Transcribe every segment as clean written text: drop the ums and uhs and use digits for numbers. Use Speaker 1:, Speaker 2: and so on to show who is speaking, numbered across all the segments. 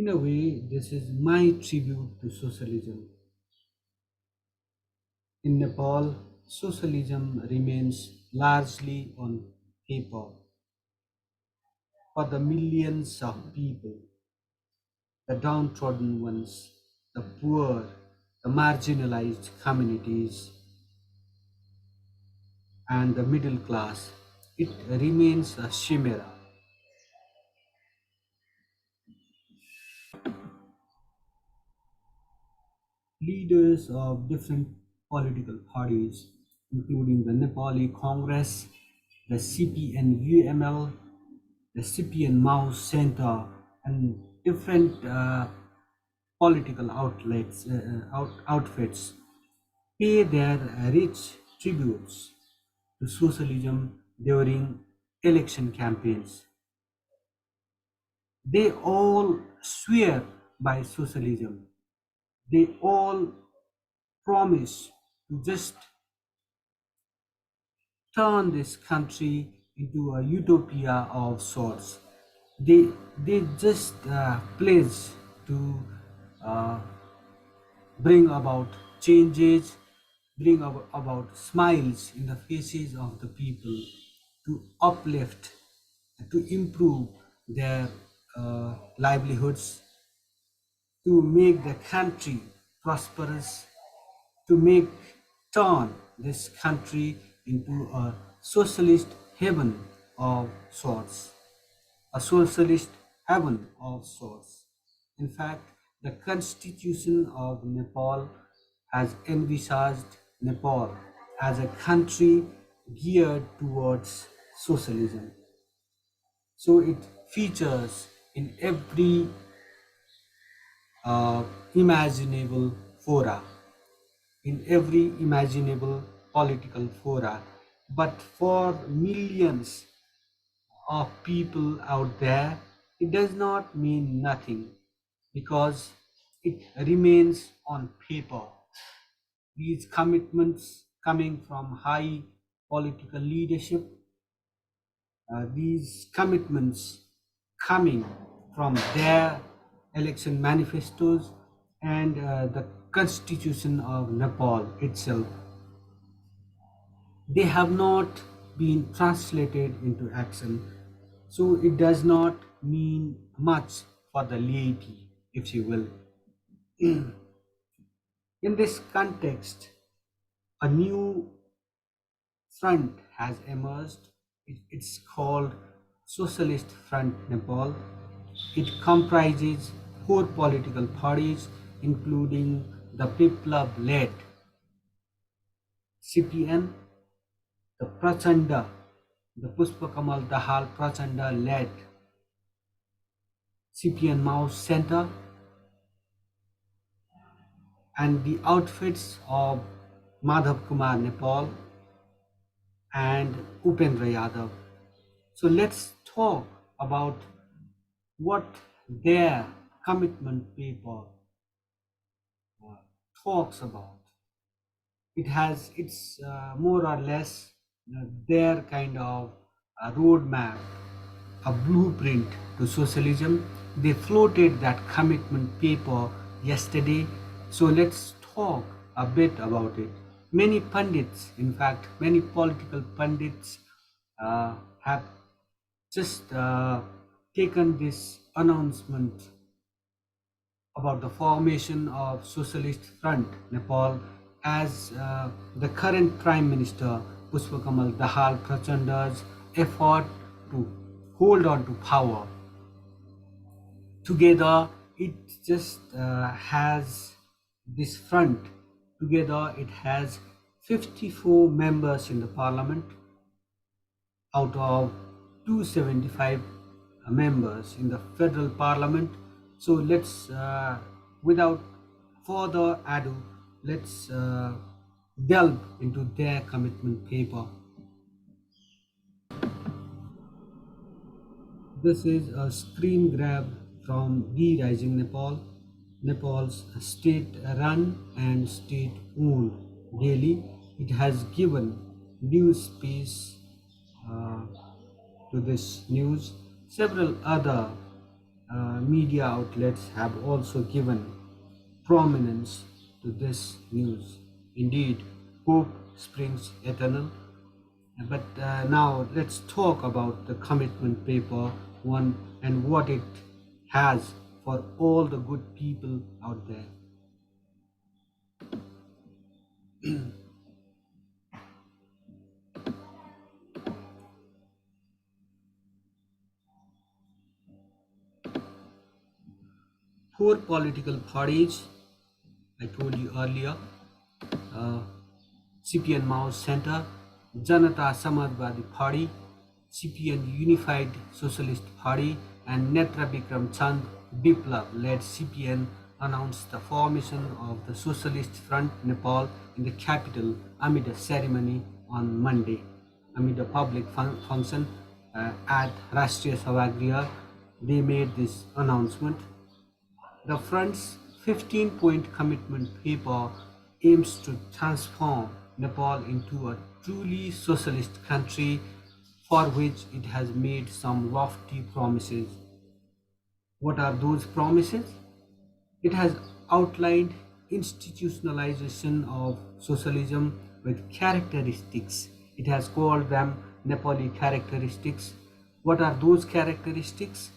Speaker 1: In a way, this is my tribute to socialism. In Nepal, socialism remains largely on paper for the millions of people, the downtrodden ones, the poor, the marginalized communities, and the middle class. It remains a chimera. Leaders of different political parties, including the Nepali Congress, the CPN-UML, the CPN-Mao Center, and different political outfits pay their rich tributes to socialism during election campaigns. They all swear by socialism. They all promise to just turn this country into a utopia of sorts. They just pledge to uh, bring about changes, bring about smiles in the faces of the people, to uplift, to improve their livelihoods, to make the country prosperous, to make turn this country into a socialist heaven of sorts, a socialist heaven of sorts. In fact, the constitution of Nepal has envisaged Nepal as a country geared towards socialism. So it features in every imaginable fora, in every imaginable political fora. But for millions of people out there, it does not mean nothing because it remains on paper. These commitments coming from high political leadership, these commitments coming from their election manifestos and the constitution of Nepal itself, they have not been translated into action. So it does not mean much for the laity, if you will. In this context, a new front has emerged. It's called Socialist Front Nepal. It comprises four political parties, including the Biplav-led CPN, the Prachanda, the Pushpakamal Dahal Prachanda-led CPN Mao Center, and the outfits of Madhav Kumar Nepal and Upendra Yadav. So let's talk about what their commitment paper uh, talks about. It's more or less their kind of roadmap, a blueprint to socialism. They floated that commitment paper yesterday, so let's talk a bit about it. Many pundits, in fact, many political pundits have just taken this announcement about the formation of Socialist Front Nepal as the current Prime Minister Pushpakamal Dahal Prachanda's effort to hold on to power. Together, it just has this front. Together, it has 54 members in the parliament out of 275 members in the federal parliament. So let's, without further ado, let's delve into their commitment paper. This is a screen grab from The Rising Nepal, Nepal's state-run and state-owned daily. It has given news space uh, to this news. Several other media outlets have also given prominence to this news. Indeed, hope springs eternal. But now let's talk about the commitment paper one and what it has for all the good people out there. Four political parties, I told you earlier, uh, CPN Maoist Center, Janata Samajwadi Party, CPN-Unified Socialist Party, and Netra Bikram Chand Biplav led CPN announced the formation of the Socialist Front Nepal in the capital amid a ceremony on Monday. Amid a public function at Rashtriya Savagriha, they made this announcement. The front's 15-point commitment paper aims to transform Nepal into a truly socialist country, for which it has made some lofty promises. What are those promises? It has outlined institutionalization of socialism with characteristics. It has called them Nepali characteristics. What are those characteristics?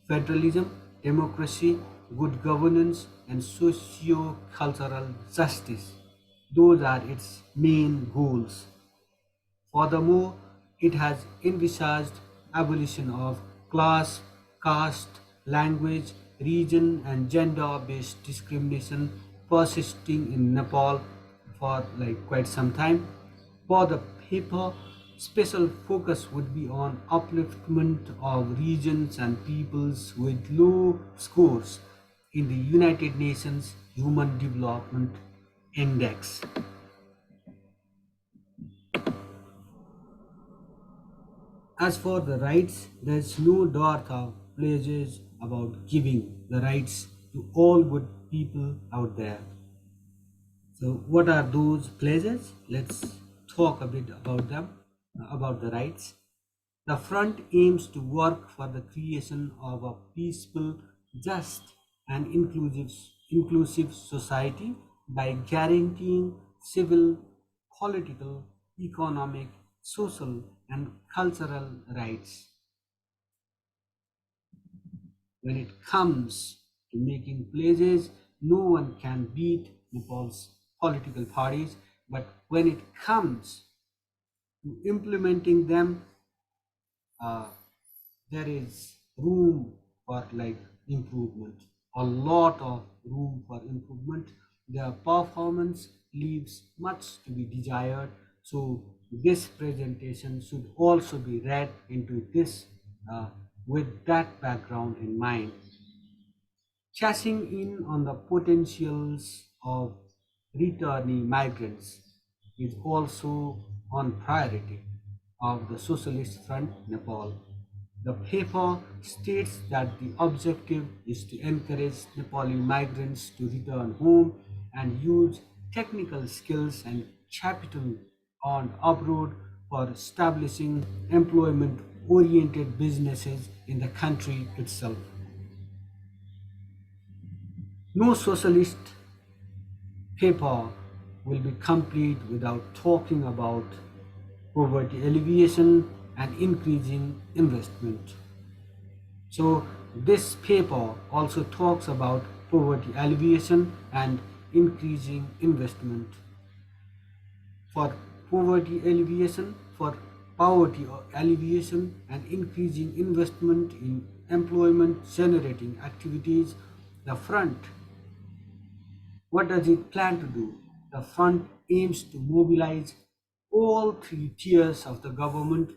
Speaker 1: Federalism, democracy, good governance, and socio-cultural justice. Those are its main goals. Furthermore, it has envisaged abolition of class, caste, language, region, and gender-based discrimination persisting in Nepal for like quite some time. For the paper, special focus would be on upliftment of regions and peoples with low scores in the United Nations Human Development Index. As for the rights, there is no dearth of pledges about giving the rights to all good people out there. So, what are those pledges? Let's talk a bit about them, about the rights. The front aims to work for the creation of a peaceful, just, and inclusive society by guaranteeing civil, political, economic, social, and cultural rights. When it comes to making pledges, no one can beat Nepal's political parties, but when it comes to implementing them, uh, there is room for like improvement, a lot of room for improvement. Their performance leaves much to be desired, so this presentation should also be read into this with that background in mind. Cashing in on the potentials of returning migrants is also on priority of the Socialist Front Nepal. The paper states that the objective is to encourage Nepali migrants to return home and use technical skills and capital on abroad for establishing employment oriented businesses in the country itself. No socialist paper will be complete without talking about poverty alleviation and increasing investment. So this paper also talks about poverty alleviation and increasing investment. For poverty alleviation and increasing investment in employment generating activities, the front, what does it plan to do? The front aims to mobilize all three tiers of the government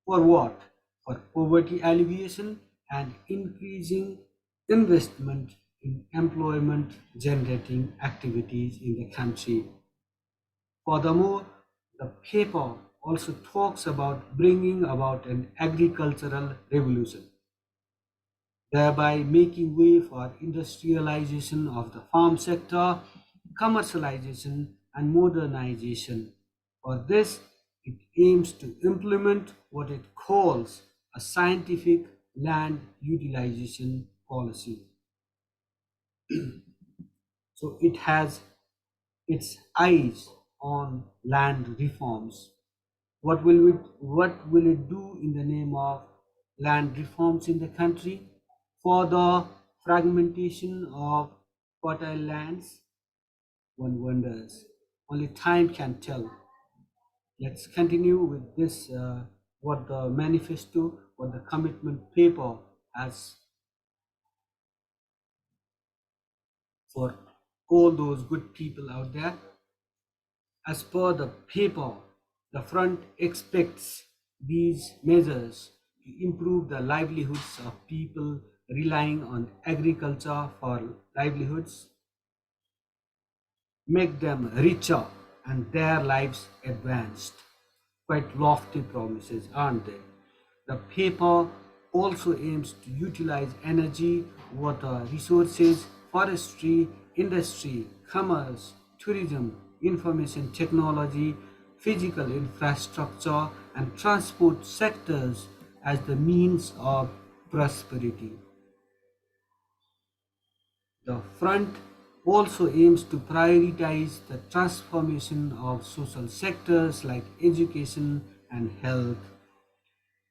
Speaker 1: for what? For poverty alleviation and increasing investment in employment generating activities in the country. Furthermore, the paper also talks about bringing about an agricultural revolution, thereby making way for industrialization of the farm sector, commercialization, and modernization. For this, it aims to implement what it calls a scientific land utilization policy. So it has its eyes on land reforms. What will it do in the name of land reforms in the country? Further fragmentation of fertile lands? One wonders. Only time can tell. Let's continue with this, what the manifesto, what the commitment paper has for all those good people out there. As per the paper, the front expects these measures to improve the livelihoods of people relying on agriculture for livelihoods, make them richer and their lives advanced. Quite lofty promises, aren't they? The paper also aims to utilize energy, water resources, forestry, industry, commerce, tourism, information technology, physical infrastructure, and transport sectors as the means of prosperity. The front also aims to prioritize the transformation of social sectors like education and health,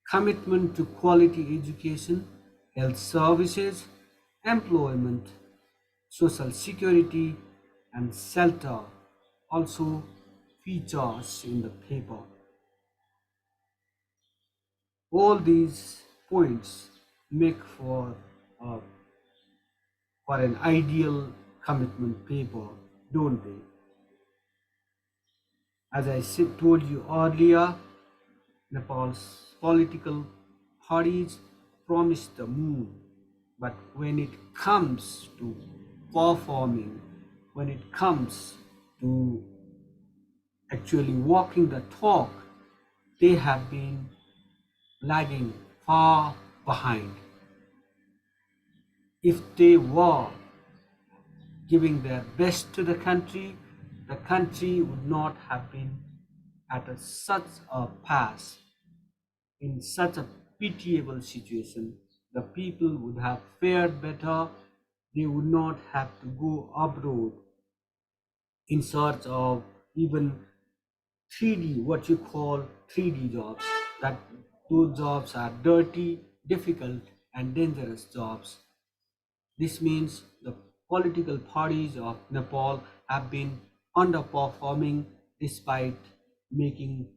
Speaker 1: commitment to quality education, health services, employment, social security, and shelter also features in the paper. All these points make uh, for an ideal commitment paper, don't they? As I told you earlier, Nepal's political parties promise the moon, but when it comes to performing, when it comes to actually walking the talk, they have been lagging far behind. If they were giving their best to the country would not have been at such a pass, in such a pitiable situation. The people would have fared better. They would not have to go abroad in search of even 3D, what you call 3D jobs. That those jobs are dirty, difficult, and dangerous jobs. This means the political parties of Nepal have been underperforming despite making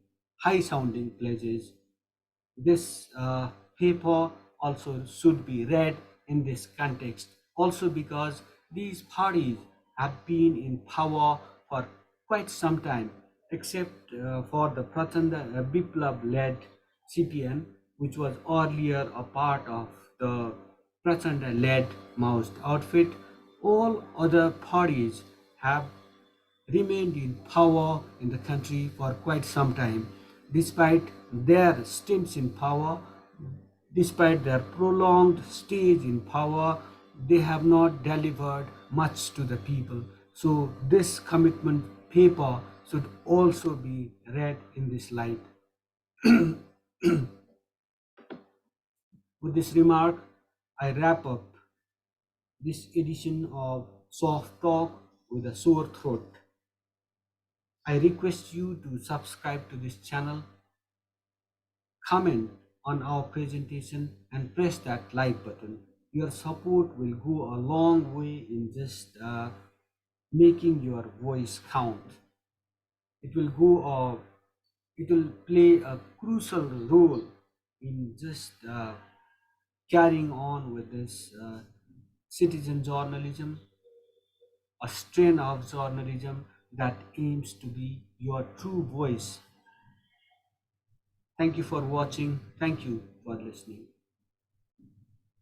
Speaker 1: high sounding pledges. This paper also should be read in this context, also because these parties have been in power for quite some time, except for the Prachanda Biplav led CPN, which was earlier a part of the Prachanda led Maoist outfit. All other parties have remained in power in the country for quite some time. Despite their stints in power, despite their prolonged stage in power, they have not delivered much to the people. So this commitment paper should also be read in this light. With this remark, I wrap up this edition of Soft Talk with a sore throat. I request you to subscribe to this channel, comment on our presentation, and press that like button. Your support will go a long way in just making your voice count. It will it will play a crucial role in just carrying on with this citizen journalism, a strain of journalism that aims to be your true voice. Thank you for watching. Thank you for listening.